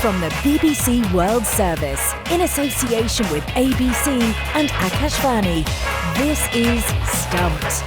From the BBC World Service, in association with ABC and Akashvani, this is Stumped.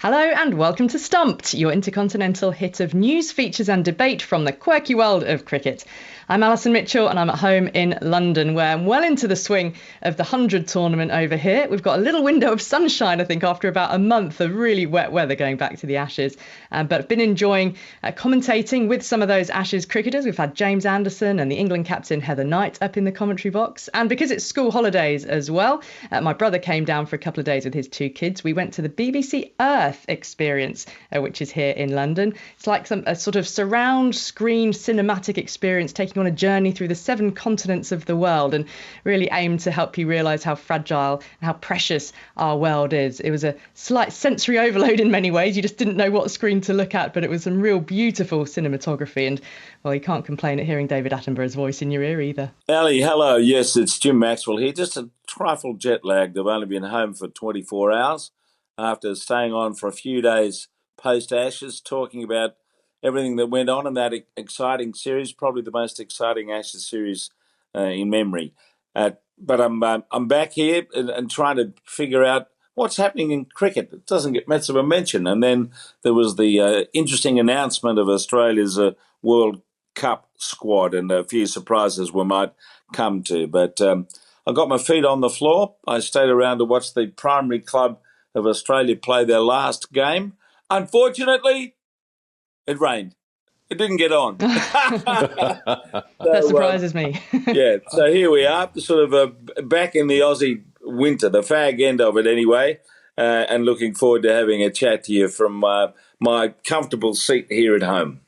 Hello and welcome to Stumped, your intercontinental hit of news, features and debate from the quirky world of cricket. I'm Alison Mitchell and I'm at home in London, where I'm well into the swing of the 100 tournament over here. We've got a little window of sunshine, I think, after about a month of really wet weather going back to the Ashes. But I've been enjoying commentating with some of those Ashes cricketers. We've had James Anderson and the England captain Heather Knight up in the commentary box. And because it's school holidays as well, my brother came down for a couple of days with his two kids. We went to the BBC Earth experience, which is here in London. It's like a sort of surround screen cinematic experience, taking on a journey through the 7 continents of the world, and really aimed to help you realise how fragile and how precious our world is. It was a slight sensory overload in many ways. You just didn't know what screen to look at, but it was some real beautiful cinematography, and well, you can't complain at hearing David Attenborough's voice in your ear either. Ali, hello. Yes, it's Jim Maxwell here. Just a trifle jet lagged. I've only been home for 24 hours after staying on for a few days post-Ashes, talking about everything that went on in that exciting series, probably the most exciting Ashes series in memory. But I'm back here and trying to figure out what's happening in cricket. It doesn't get much of a mention. And then there was the interesting announcement of Australia's World Cup squad, and a few surprises we might come to. But I got my feet on the floor. I stayed around to watch the primary club of Australia play their last game. Unfortunately, it rained. It didn't get on. That surprises me. Yeah, so here we are, sort of back in the Aussie winter, the fag end of it anyway, and looking forward to having a chat to you from my comfortable seat here at home.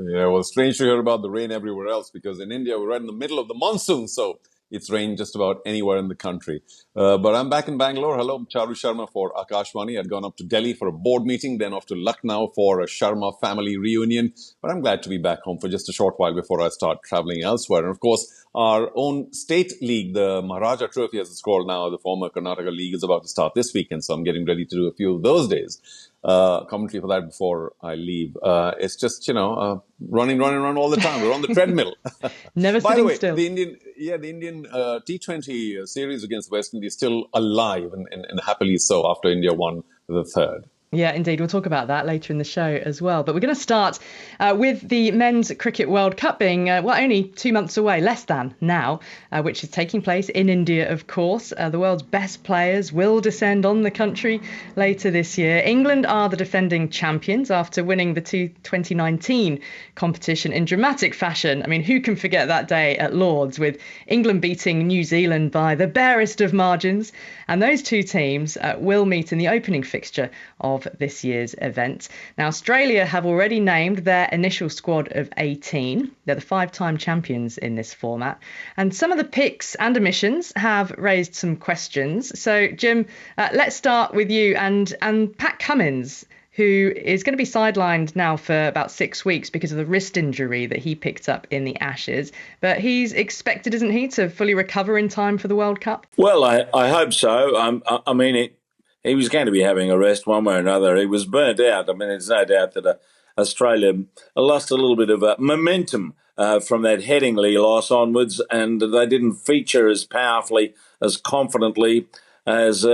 Yeah, well, strange to hear about the rain everywhere else, because in India we're right in the middle of the monsoon, so it's rained just about anywhere in the country. But I'm back in Bangalore. Hello, I'm Charu Sharma for Akashvani. I'd gone up to Delhi for a board meeting, then off to Lucknow for a Sharma family reunion. But I'm glad to be back home for just a short while before I start traveling elsewhere. And of course, our own state league, the Maharaja Trophy as it's called now, the former Karnataka League, is about to start this weekend. So I'm getting ready to do a few of those days. Commentary for that before I leave. It's just, running around all the time. We're on the treadmill. Never By sitting the way, still. the Indian T20 series against West Indies still alive and happily so after India won the third. Yeah, indeed. We'll talk about that later in the show as well. But we're going to start with the Men's Cricket World Cup being, only 2 months away, less than now, which is taking place in India, of course. The world's best players will descend on the country later this year. England are the defending champions after winning the 2019 competition in dramatic fashion. I mean, who can forget that day at Lord's with England beating New Zealand by the barest of margins? And those two teams will meet in the opening fixture of this year's event. Now, Australia have already named their initial squad of 18. They're the 5-time champions in this format. And some of the picks and omissions have raised some questions. So, Jim, let's start with you and Pat Cummins, who is going to be sidelined now for about 6 weeks because of the wrist injury that he picked up in the Ashes. But he's expected, isn't he, to fully recover in time for the World Cup? Well, I hope so. He was going to be having a rest one way or another. He was burnt out. I mean, there's no doubt that Australia lost a little bit of momentum from that Headingley loss onwards, and they didn't feature as powerfully, as confidently, as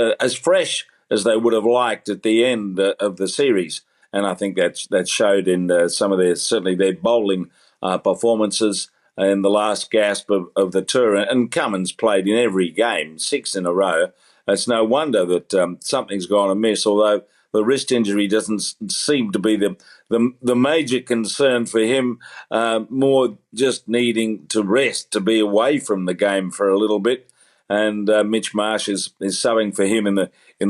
fresh as they would have liked at the end of the series. And I think that showed in some of their bowling performances in the last gasp of the tour. And Cummins played in every game, 6 in a row. It's no wonder that something's gone amiss, although the wrist injury doesn't seem to be the major concern for him, more just needing to rest, to be away from the game for a little bit. And Mitch Marsh is subbing for him in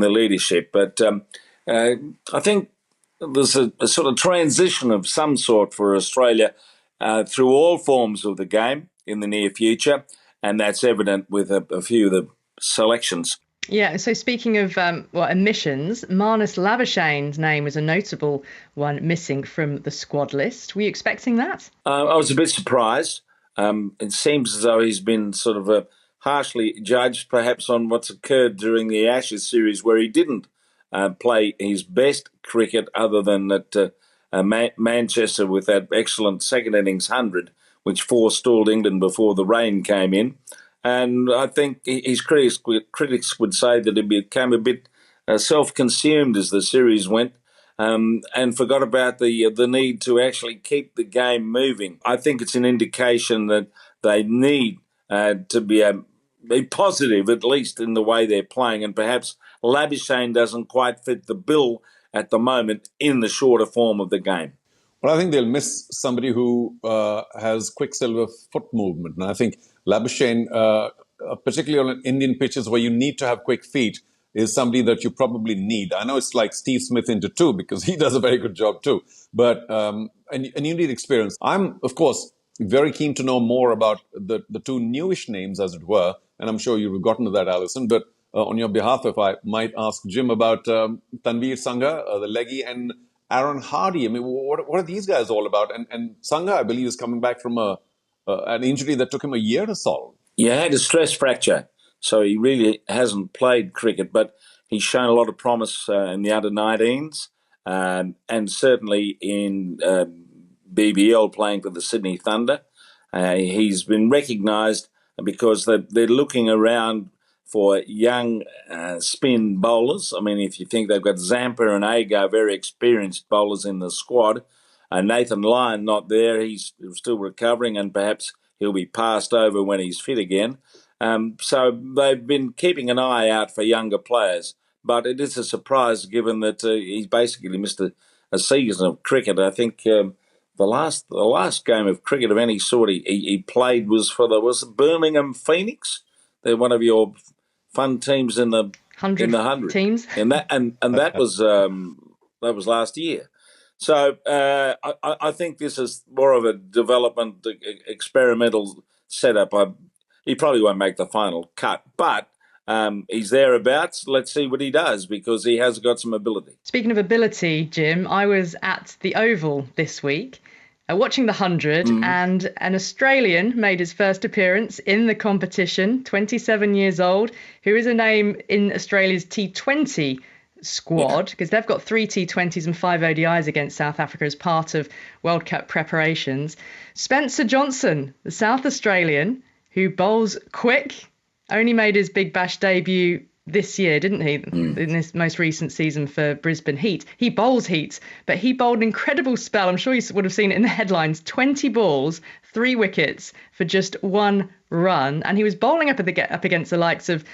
the leadership. But I think there's a sort of transition of some sort for Australia through all forms of the game in the near future, and that's evident with a few of the selections. Yeah, so speaking of omissions, Marnus Labuschagne's name was a notable one missing from the squad list. Were you expecting that? I was a bit surprised. It seems as though he's been sort of harshly judged perhaps on what's occurred during the Ashes series, where he didn't play his best cricket other than at Manchester with that excellent second innings 100, which forestalled England before the rain came in. And I think his critics would say that he became a bit self-consumed as the series went. And forgot about the need to actually keep the game moving. I think it's an indication that they need to be positive, at least in the way they're playing, and perhaps Labuschagne doesn't quite fit the bill at the moment in the shorter form of the game. Well, I think they'll miss somebody who has quicksilver foot movement. And I think Labuschagne, particularly on Indian pitches where you need to have quick feet, is somebody that you probably need. I know it's like Steve Smith into two because he does a very good job too. But and you need experience. I'm, of course, very keen to know more about the two newish names, as it were. And I'm sure you've gotten to that, Alison. But on your behalf, if I might ask Jim about Tanveer Sangha, the leggy, and Aaron Hardy. I mean, what are these guys all about? And Sangha, I believe, is coming back from an injury that took him a year to solve. Yeah, he had a stress fracture. So he really hasn't played cricket, but he's shown a lot of promise in the under-19s and certainly in BBL playing for the Sydney Thunder. He's been recognised because they're looking around for young spin bowlers. I mean, if you think they've got Zampa and Agar, very experienced bowlers in the squad. Nathan Lyon not there. He's still recovering and perhaps he'll be passed over when he's fit again. So they've been keeping an eye out for younger players, but it is a surprise given that he's basically missed a season of cricket. I think the last game of cricket of any sort he played was for the Birmingham Phoenix. They're one of your fun teams in the 100 teams, and that was last year. So I think this is more of a development experimental setup. He probably won't make the final cut, but he's thereabouts. Let's see what he does because he has got some ability. Speaking of ability, Jim, I was at the Oval this week watching the 100 and an Australian made his first appearance in the competition, 27 years old, who is a name in Australia's T20 squad because they've got 3 T20s and 5 ODIs against South Africa as part of World Cup preparations. Spencer Johnson, the South Australian, who bowls quick, only made his Big Bash debut this year, didn't he? In this most recent season for Brisbane Heat. He bowls Heat, but he bowled an incredible spell. I'm sure you would have seen it in the headlines. 20 balls, 3 wickets for just 1 run. And he was bowling up against the likes of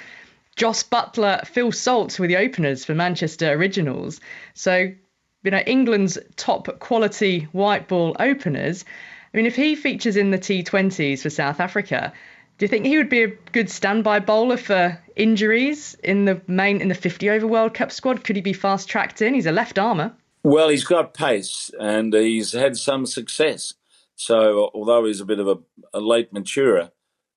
Jos Buttler, Phil Salt, who were the openers for Manchester Originals. So, England's top quality white ball openers. I mean, if he features in the T20s for South Africa, do you think he would be a good standby bowler for injuries in the 50 over World Cup squad? Could he be fast tracked in? He's a left armer. Well, he's got pace and he's had some success. So although he's a bit of a late maturer,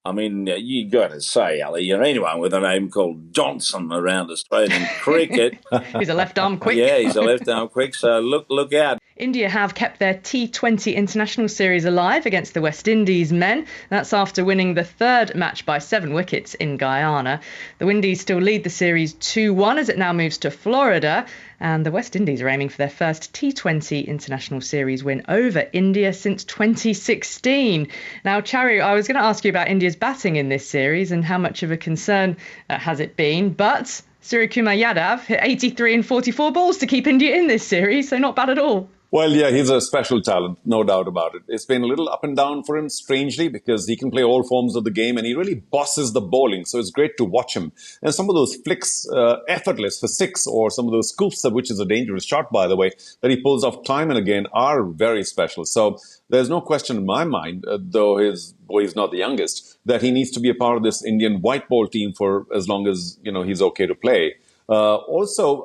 I mean, you got to say, Ali, anyone with a name called Johnson around Australian cricket. He's a left arm quick. Yeah, he's a left arm quick. So look out. India have kept their T20 international series alive against the West Indies men. That's after winning the 3rd match by 7 wickets in Guyana. The Windies still lead the series 2-1 as it now moves to Florida. And the West Indies are aiming for their first T20 international series win over India since 2016. Now, Charu, I was going to ask you about India's batting in this series and how much of a concern has it been. But Suryakumar Yadav hit 83 and 44 balls to keep India in this series, so not bad at all. Well, yeah, he's a special talent, no doubt about it. It's been a little up and down for him, strangely, because he can play all forms of the game and he really bosses the bowling. So it's great to watch him. And some of those flicks, effortless for 6, or some of those scoops, which is a dangerous shot, by the way, that he pulls off time and again are very special. So there's no question in my mind, though he's not the youngest, that he needs to be a part of this Indian white ball team for as long as, he's okay to play. Also,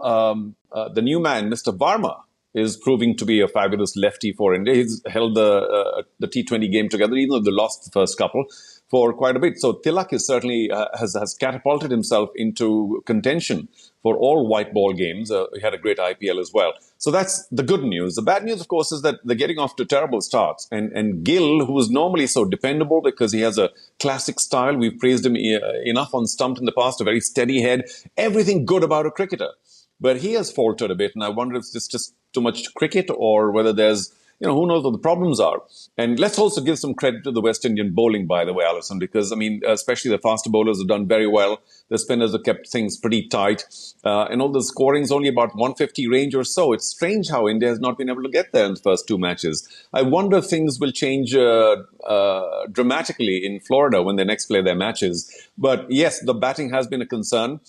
the new man, Mr. Varma, is proving to be a fabulous lefty for India. He's held the T20 game together, even though they lost the first couple, for quite a bit. So Tilak is certainly has catapulted himself into contention for all white ball games. He had a great IPL as well. So that's the good news. The bad news, of course, is that they're getting off to terrible starts. And Gill, who is normally so dependable because he has a classic style, we've praised him enough on Stumped in the past, a very steady head, everything good about a cricketer. But he has faltered a bit, and I wonder if it's just too much cricket or whether there's, who knows what the problems are. And let's also give some credit to the West Indian bowling, by the way, Alison, because, especially the faster bowlers have done very well. The spinners have kept things pretty tight. And all the scoring's only about 150 range or so. It's strange how India has not been able to get there in the first two matches. I wonder if things will change dramatically in Florida when they next play their matches. But yes, the batting has been a concern.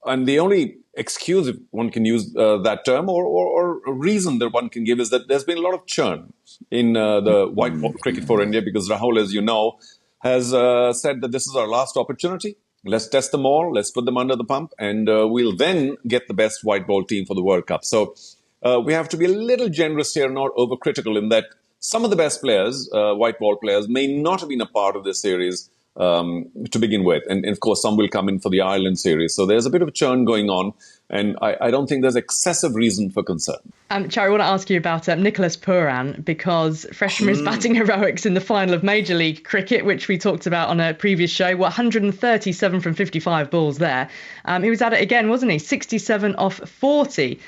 And the only excuse, if one can use that term, or a reason that one can give is that there's been a lot of churn in the white ball cricket for India because Rahul, as you know, has said that this is our last opportunity. Let's test them all. Let's put them under the pump, and we'll then get the best white ball team for the World Cup. So we have to be a little generous here, not overcritical, in that some of the best players, white ball players, may not have been a part of this series to begin with. And of course, some will come in for the Ireland series. So there's a bit of a churn going on. And I don't think there's excessive reason for concern. Chari, I want to ask you about Nicholas Pooran, because fresh from his batting heroics in the final of Major League Cricket, which we talked about on a previous show, 137 from 55 balls there. He was at it again, wasn't he? 67 off 40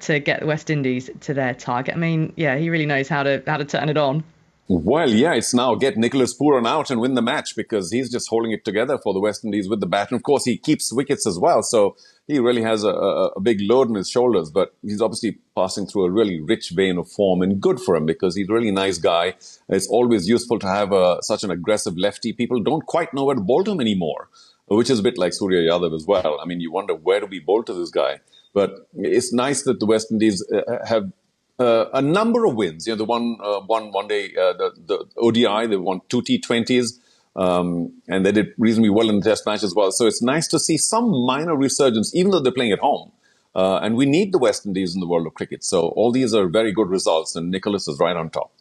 to get the West Indies to their target. He really knows how to turn it on. Well, yeah, it's now get Nicholas Pooran out and win the match because he's just holding it together for the West Indies with the bat. And of course, he keeps wickets as well. So he really has a big load on his shoulders. But he's obviously passing through a really rich vein of form, and good for him because he's a really nice guy. It's always useful to have such an aggressive lefty. People don't quite know where to bowl to him anymore, which is a bit like Surya Yadav as well. You wonder, where do we bowl to this guy? But it's nice that the West Indies have a number of wins. They won one day, the ODI, they won 2 T20s, and they did reasonably well in the test match as well. So it's nice to see some minor resurgence, even though they're playing at home. And we need the West Indies in the world of cricket. So all these are very good results, and Nicholas is right on top.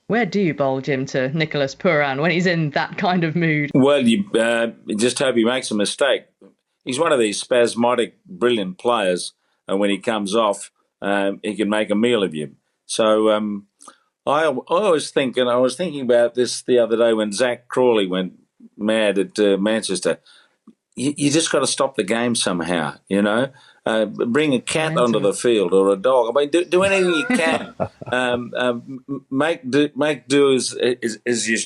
Where do you bowl, Jim, to Nicholas Pooran when he's in that kind of mood? Well, you just hope he makes a mistake. He's one of these spasmodic, brilliant players, and when he comes off, he can make a meal of you. So I always think, and I was thinking about this the other day when Zach Crawley went mad at Manchester. You just got to stop the game somehow, Bring a cat onto the field or a dog. Do anything you can. Make do as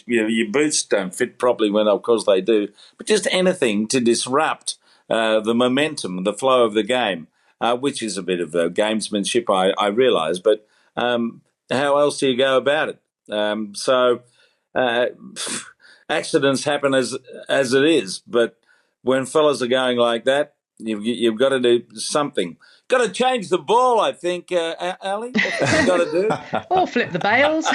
your boots don't fit properly when, of course, they do. But just anything to disrupt the momentum, the flow of the game. Which is a bit of gamesmanship, I realise, but how else do you go about it? Accidents happen as it is, but when fellas are going like that, you've got to do something. Got to change the ball, I think, Ali. That's what you've got to do. Or flip the bails.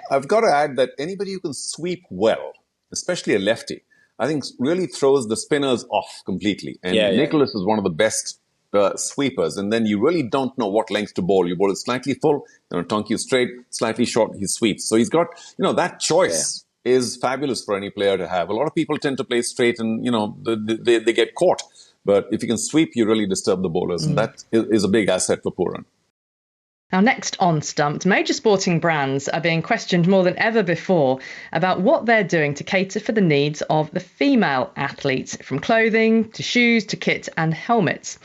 I've got to add that anybody who can sweep well, especially a lefty, I think really throws the spinners off completely. And Nicholas is one of the best sweepers. And then you really don't know what length to bowl. You bowl it slightly full, tonk you straight, slightly short, he sweeps. So he's got, that choice is fabulous for any player to have. A lot of people tend to play straight and, they get caught. But if you can sweep, you really disturb the bowlers. And that is a big asset for Pooran. Now, next on Stumped, major sporting brands are being questioned more than ever before about what they're doing to cater for the needs of the female athletes, from clothing to shoes to kit and helmets.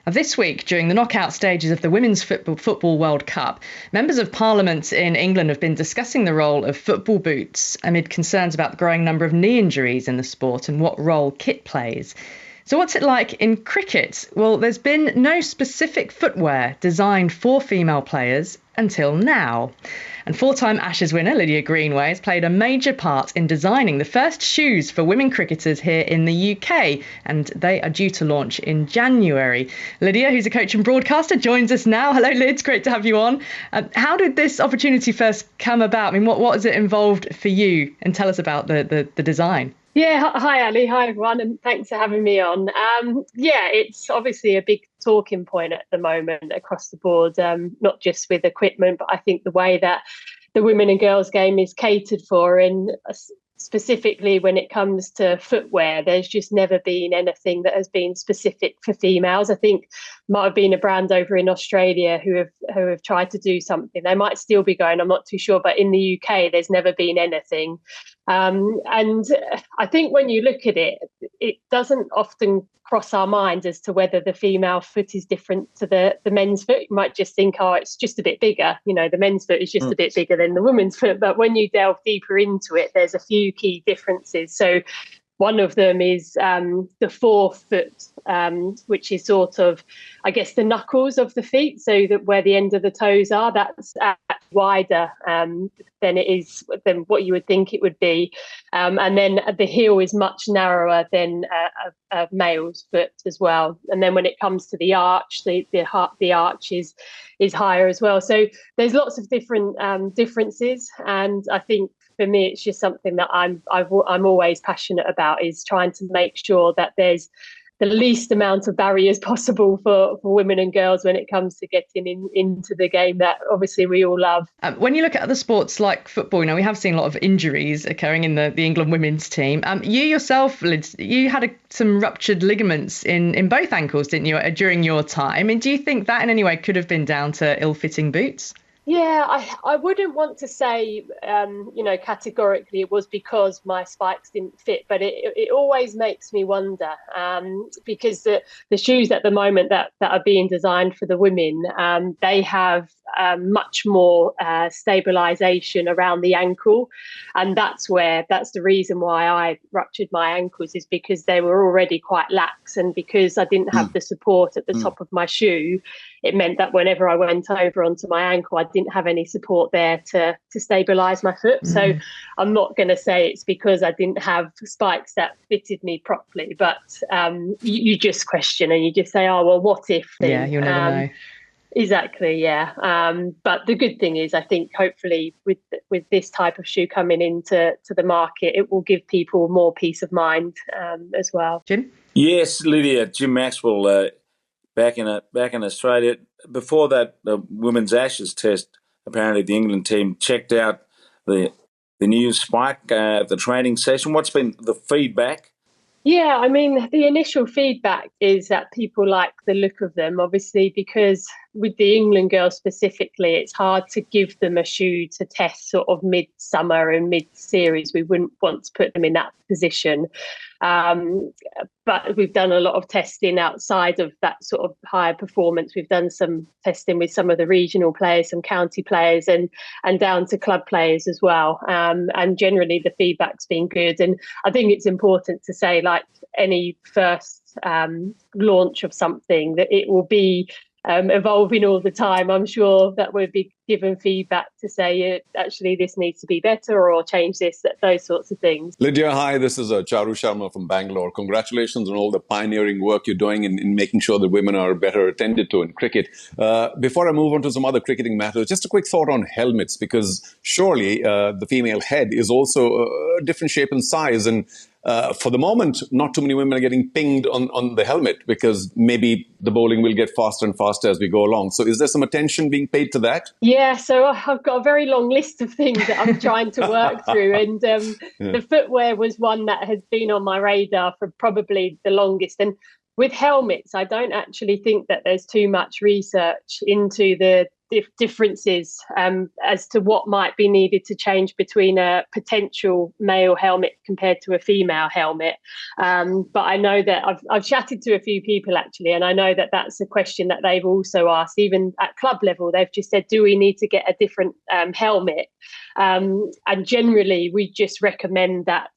Now, this week, during the knockout stages of the Women's Football World Cup, members of Parliament in England have been discussing the role of football boots amid concerns about the growing number of knee injuries in the sport and what role kit plays. So what's it like in cricket? Well, there's been no specific footwear designed for female players until now. And four-time Ashes winner Lydia Greenway has played a major part in designing the first shoes for women cricketers here in the UK, and they are due to launch in January. Lydia, who's a coach and broadcaster, joins us now. Hello, Lids. Great to have you on. How did this opportunity first come about? What has it involved for you? And tell us about the design. Yeah, hi Ali, hi everyone, and thanks for having me on. It's obviously a big talking point at the moment across the board, not just with equipment, but I think the way that the women and girls game is catered for, and specifically when it comes to footwear, there's just never been anything that has been specific for females. I think might have been a brand over in Australia who have tried to do something. They might still be going, I'm not too sure, but in the UK, there's never been anything And I think when you look at it, it doesn't often cross our minds as to whether the female foot is different to the men's foot. You might just think, oh, it's just a bit bigger. The men's foot is just a bit bigger than the women's foot. But when you delve deeper into it, there's a few key differences. So one of them is the forefoot, which is sort of, I guess, the knuckles of the feet. So that where the end of the toes are, that's wider than it is than what you would think it would be. And then the heel is much narrower than a male's foot as well. And then when it comes to the arch, the arch is higher as well. So there's lots of different differences, and I think for me, it's just something that I'm always passionate about, is trying to make sure that there's the least amount of barriers possible for women and girls when it comes to getting into the game that obviously we all love. When you look at other sports like football, we have seen a lot of injuries occurring in the England women's team. You yourself, Liz, you had some ruptured ligaments in both ankles, didn't you, during your time? And do you think that in any way could have been down to ill-fitting boots? Yeah, I wouldn't want to say, categorically it was because my spikes didn't fit, but it always makes me wonder, because the shoes at the moment that are being designed for the women, they have much more stabilization around the ankle. And that's the reason why I ruptured my ankles, is because they were already quite lax. And because I didn't have the support at the top of my shoe, it meant that whenever I went over onto my ankle, I didn't have any support there to stabilize my foot. So I'm not going to say it's because I didn't have spikes that fitted me properly, but you just question and you just say, oh, well, what if? Yeah, you'll never know. Exactly, yeah. But the good thing is, I think hopefully with this type of shoe coming into the market, it will give people more peace of mind as well. Jim? Yes, Lydia, Jim Maxwell, back in Australia. Before that, the women's Ashes test, apparently the England team checked out the new spike at the training session. What's been the feedback? Yeah, I mean, the initial feedback is that people like the look of them, obviously, because with the England girls specifically, it's hard to give them a shoe to test sort of mid-summer and mid-series. We wouldn't want to put them in that position. But we've done a lot of testing outside of that sort of higher performance. We've done some testing with some of the regional players, some county players, and down to club players as well. And generally the feedback's been good. And I think it's important to say, like any first launch of something, that it will be evolving all the time. I'm sure that we'll be given feedback to say, actually, this needs to be better or change this, those sorts of things. Lydia, hi, this is Charu Sharma from Bangalore. Congratulations on all the pioneering work you're doing in making sure that women are better attended to in cricket. Before I move on to some other cricketing matters, just a quick thought on helmets, because surely the female head is also a different shape and size. And for the moment, not too many women are getting pinged on the helmet, because maybe the bowling will get faster and faster as we go along. So is there some attention being paid to that? Yeah, so I've got a very long list of things that I'm trying to work through. And the footwear was one that has been on my radar for probably the longest. And with helmets, I don't actually think that there's too much research into the differences as to what might be needed to change between a potential male helmet compared to a female helmet. But I know that I've chatted to a few people actually, and I know that that's a question that they've also asked. Even at club level, they've just said, do we need to get a different helmet? And generally, we just recommend that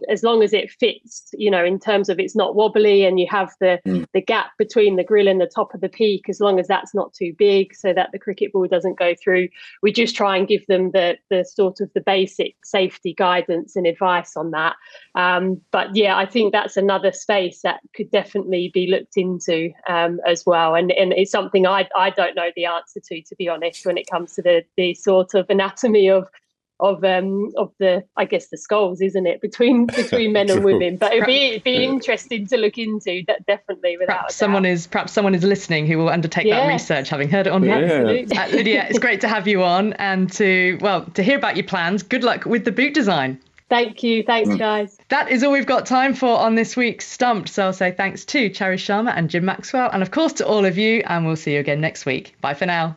as long as it fits, in terms of it's not wobbly and you have the gap between the grill and the top of the peak, as long as that's not too big so that the cricket ball doesn't go through. We just try and give them the sort of the basic safety guidance and advice on that. But yeah, I think that's another space that could definitely be looked into as well. And it's something I don't know the answer to be honest, when it comes to the sort of anatomy of the, I guess, the skulls, isn't it, between men and women? But it'd be interesting to look into that, definitely, without perhaps someone is listening who will undertake that research, having heard it on here. Absolutely. Lydia, it's great to have you on and to hear about your plans. Good luck with the boot design. Thank you. Thanks, guys. That is all we've got time for on this week's Stumped. So I'll say thanks to Charu Sharma and Jim Maxwell, and of course to all of you, and we'll see you again next week. Bye for now.